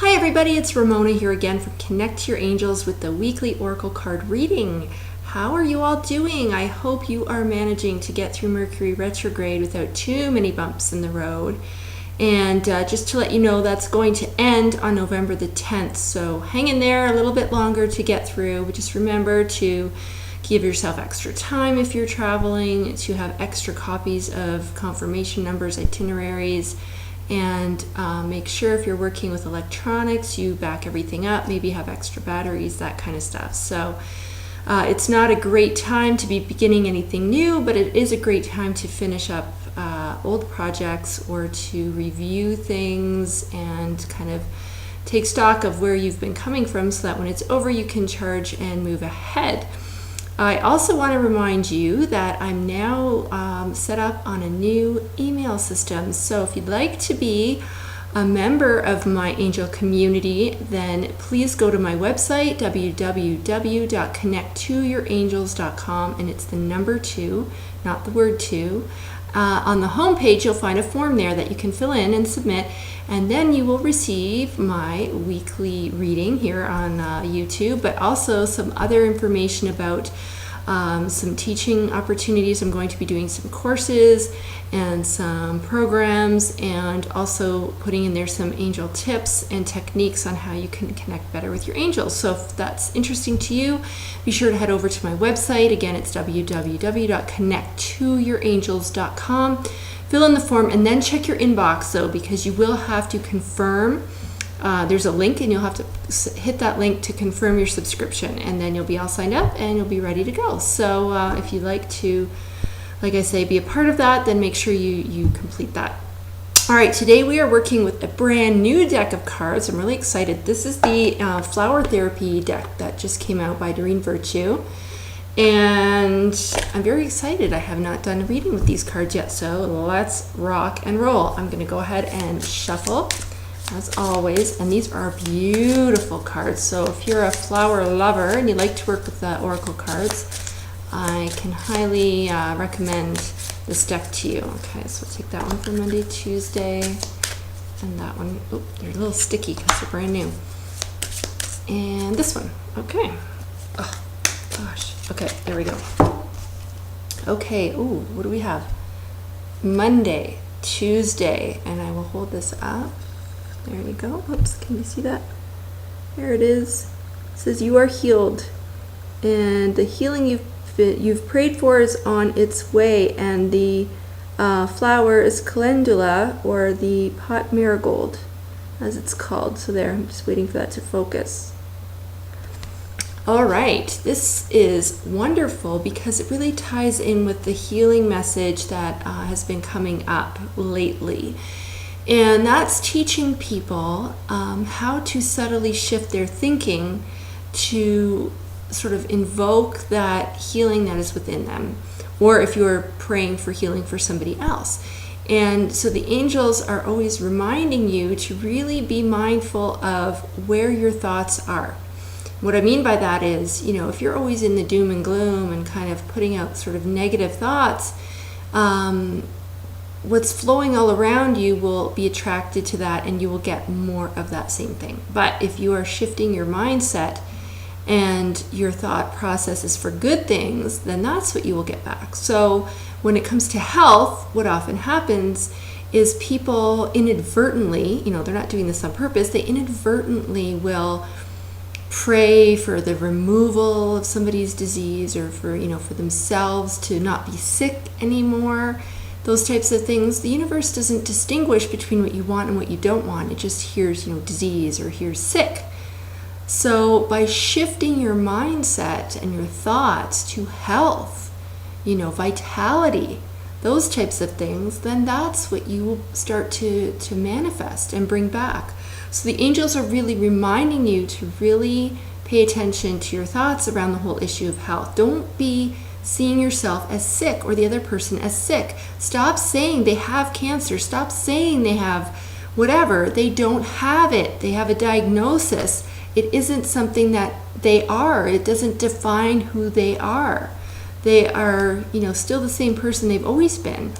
Hi everybody, it's Ramona here again from Connect to Your Angels with the weekly Oracle card reading. How are you all doing? I hope you are managing to get through Mercury retrograde without too many bumps in the road. And just to let you know, that's going to end on November the 10th. So hang in there a little bit longer to get through. But just remember to give yourself extra time if you're traveling, to have extra copies of confirmation numbers, itineraries, and make sure if you're working with electronics, you back everything up, maybe have extra batteries, that kind of stuff. So it's not a great time to be beginning anything new, but it is a great time to finish up old projects or to review things and kind of take stock of where you've been coming from so that when it's over, you can charge and move ahead. I also want to remind you that I'm now set up on a new email system. So if you'd like to be a member of my angel community, then please go to my website, www.connecttoyourangels.com, and it's the number 2, not the word 2. On the homepage, you'll find a form there that you can fill in and submit, and then you will receive my weekly reading here on YouTube, but also some other information about some teaching opportunities. I'm going to be doing some courses and some programs, and also putting in there some angel tips and techniques on how you can connect better with your angels. So if that's interesting to you, be sure to head over to my website. Again, it's www.connecttoyourangels.com. Fill in the form and then check your inbox, though, because you will have to confirm. There's a link, and you'll have to hit that link to confirm your subscription, and then you'll be all signed up and you'll be ready to go. So if you'd like to, like I say, be a part of that, then make sure you complete that. All right, today we are working with a brand new deck of cards. I'm really excited. This is the Flower Therapy deck that just came out by Doreen Virtue, and I'm very excited. I have not done a reading with these cards yet, so let's rock and roll. I'm going to go ahead and shuffle as always, and these are beautiful cards. So if you're a flower lover and you like to work with the Oracle cards, I can highly recommend this deck to you. Okay, so we'll take that one for Monday, Tuesday, and that one, oh, they're a little sticky because they're brand new. And this one, okay. Oh, gosh. Okay, there we go. Okay, ooh, what do we have? Monday, Tuesday, and I will hold this up. There you go. Oops, can you see that? There it is. It says you are healed, and the healing you've prayed for is on its way, and the flower is calendula, or the pot marigold, as it's called. So there, I'm just waiting for that to focus. All right, this is wonderful because it really ties in with the healing message that has been coming up lately. And that's teaching people how to subtly shift their thinking to sort of invoke that healing that is within them, or if you're praying for healing for somebody else. And so the angels are always reminding you to really be mindful of where your thoughts are. What I mean by that is, you know, if you're always in the doom and gloom and kind of putting out sort of negative thoughts, what's flowing all around you will be attracted to that, and you will get more of that same thing. But if you are shifting your mindset and your thought process is for good things, then that's what you will get back. So when it comes to health, what often happens is people inadvertently, you know, they're not doing this on purpose, they inadvertently will pray for the removal of somebody's disease, or for, you know, for themselves to not be sick anymore. Those types of things. The universe doesn't distinguish between what you want and what you don't want. It just hears, you know, disease or hears sick. So by shifting your mindset and your thoughts to health, you know, vitality, those types of things, then that's what you will start to manifest and bring back. So the angels are really reminding you to really pay attention to your thoughts around the whole issue of health. Don't be seeing yourself as sick or the other person as sick. Stop saying they have cancer. Stop saying they have whatever. They don't have it. They have a diagnosis. It isn't something that they are. It doesn't define who they are. They are, you know, still the same person they've always been.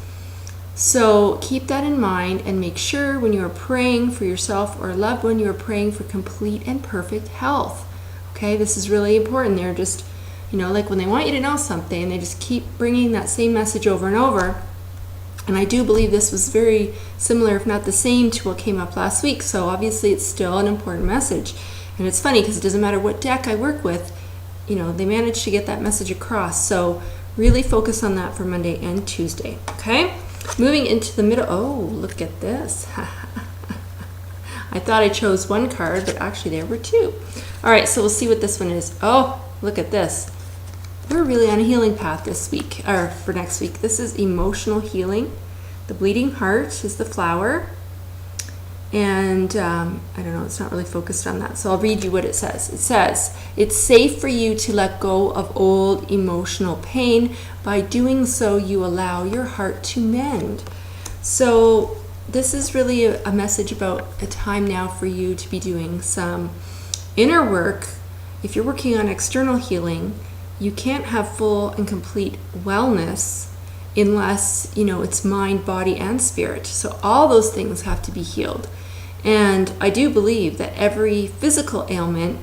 So keep that in mind and make sure when you are praying for yourself or a loved one, you are praying for complete and perfect health. Okay, this is really important. They're just, like when they want you to know something, they just keep bringing that same message over and over. And I do believe this was very similar, if not the same, to what came up last week. So obviously it's still an important message. And it's funny because it doesn't matter what deck I work with, they manage to get that message across. So really focus on that for Monday and Tuesday. Okay? Moving into the middle. Oh, look at this. I thought I chose one card, but actually there were two. All right, so we'll see what this one is. Oh, look at this. We're really on a healing path this week, or for next week. This is emotional healing. The bleeding heart is the flower. And I don't know, it's not really focused on that. So I'll read you what it says. It says, it's safe for you to let go of old emotional pain. By doing so, you allow your heart to mend. So this is really a message about a time now for you to be doing some inner work. If you're working on external healing, you can't have full and complete wellness unless, it's mind, body, and spirit. So all those things have to be healed. And I do believe that every physical ailment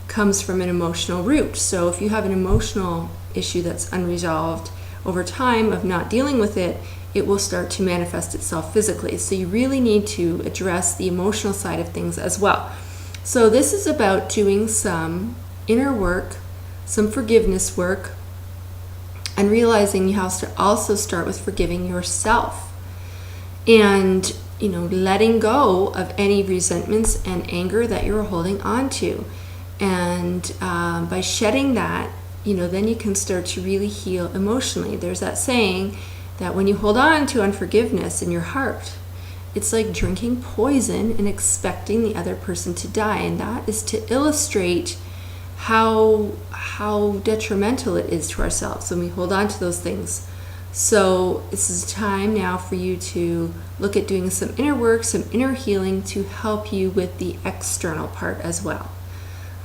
comes from an emotional root. So if you have an emotional issue that's unresolved over time of not dealing with it, it will start to manifest itself physically. So you really need to address the emotional side of things as well. So this is about doing some inner work, some forgiveness work, and realizing you have to also start with forgiving yourself and letting go of any resentments and anger that you're holding on to. And by shedding that, then you can start to really heal emotionally. There's that saying that when you hold on to unforgiveness in your heart, it's like drinking poison and expecting the other person to die. And that is to illustrate how detrimental it is to ourselves when we hold on to those things. So this is time now for you to look at doing some inner work, some inner healing to help you with the external part as well.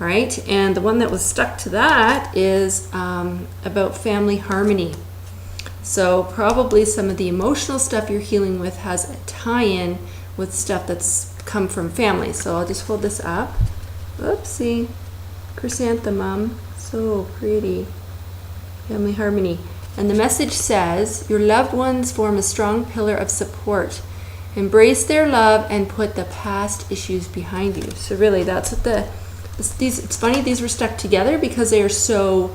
All right, and the one that was stuck to that is about family harmony. So probably some of the emotional stuff you're healing with has a tie-in with stuff that's come from family. So I'll just hold this up. Oopsie. Chrysanthemum, so pretty. Family harmony. And the message says, your loved ones form a strong pillar of support. Embrace their love and put the past issues behind you. So really, that's what it's funny these were stuck together because they are so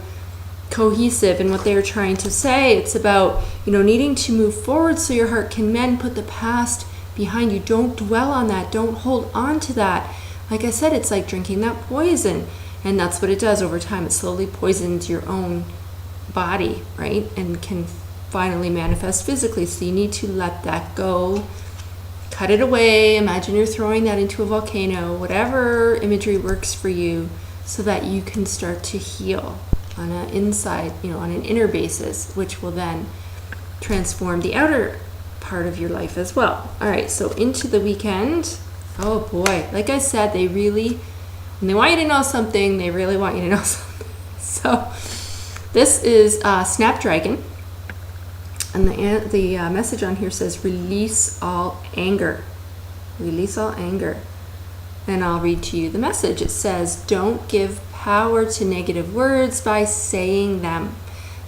cohesive in what they are trying to say. It's about, needing to move forward so your heart can mend, put the past behind you. Don't dwell on that. Don't hold on to that. Like I said, it's like drinking that poison. And that's what it does over time. It slowly poisons your own body, right? And can finally manifest physically. So you need to let that go. Cut it away. Imagine you're throwing that into a volcano. Whatever imagery works for you so that you can start to heal on an inside, on an inner basis, which will then transform the outer part of your life as well. All right, so into the weekend. Oh boy, like I said, when they want you to know something, they really want you to know something. So this is Snapdragon. And the message on here says, release all anger. Release all anger. And I'll read to you the message. It says, don't give power to negative words by saying them.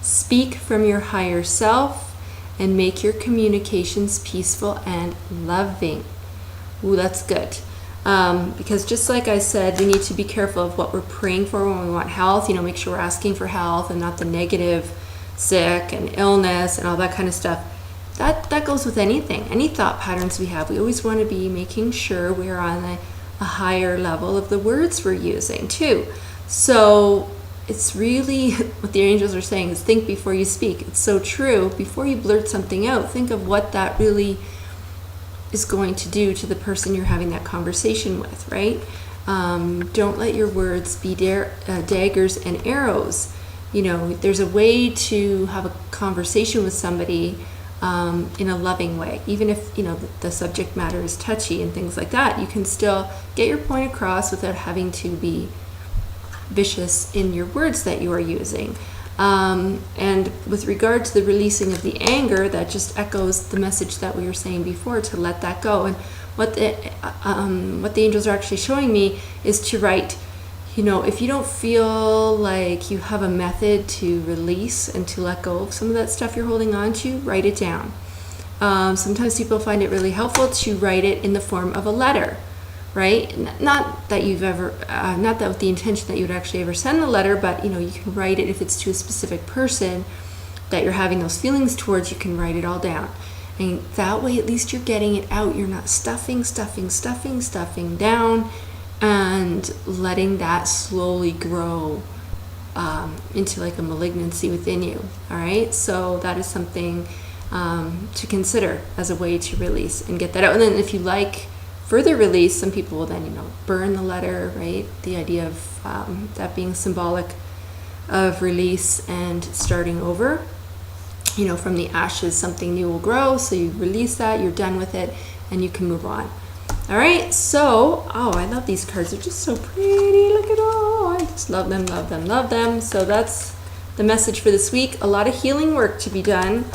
Speak from your higher self and make your communications peaceful and loving. Ooh, that's good. Because just like I said, we need to be careful of what we're praying for when we want health. Make sure we're asking for health and not the negative, sick and illness and all that kind of stuff. That goes with anything, any thought patterns we have. We always want to be making sure we're on a higher level of the words we're using too. So it's really what the angels are saying is think before you speak. It's so true. Before you blurt something out, think of what that really is going to do to the person you're having that conversation with, right? Don't let your words be daggers and arrows. There's a way to have a conversation with somebody in a loving way. Even if, the subject matter is touchy and things like that, you can still get your point across without having to be vicious in your words that you are using. And with regard to the releasing of the anger, that just echoes the message that we were saying before, to let that go. And what the angels are actually showing me is to write, if you don't feel like you have a method to release and to let go of some of that stuff you're holding on to, write it down. Sometimes people find it really helpful to write it in the form of a letter, right? Not that with the intention that you would actually ever send the letter, but you can write it if it's to a specific person that you're having those feelings towards. You can write it all down, and that way at least you're getting it out. You're not stuffing down and letting that slowly grow into like a malignancy within you. All right, so that is something to consider as a way to release and get that out. And then if you like further release, some people will then burn the letter, right? The idea of that being symbolic of release and starting over. From the ashes something new will grow, so you release that, you're done with it, and you can move on. All right, so I love these cards. They're just so pretty. Look at all. I just love them. So that's the message for this week. A lot of healing work to be done.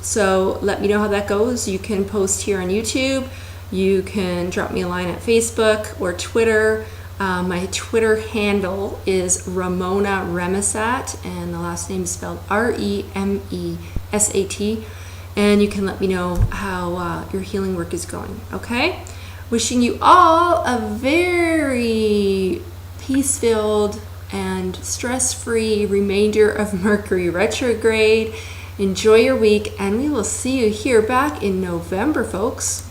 So let me know how that goes. You can post here on YouTube. You can drop me a line at Facebook or Twitter. My Twitter handle is Ramona Remisat, and the last name is spelled Remesat. And you can let me know how your healing work is going, okay? Wishing you all a very peace-filled and stress-free remainder of Mercury retrograde. Enjoy your week, and we will see you here back in November, folks.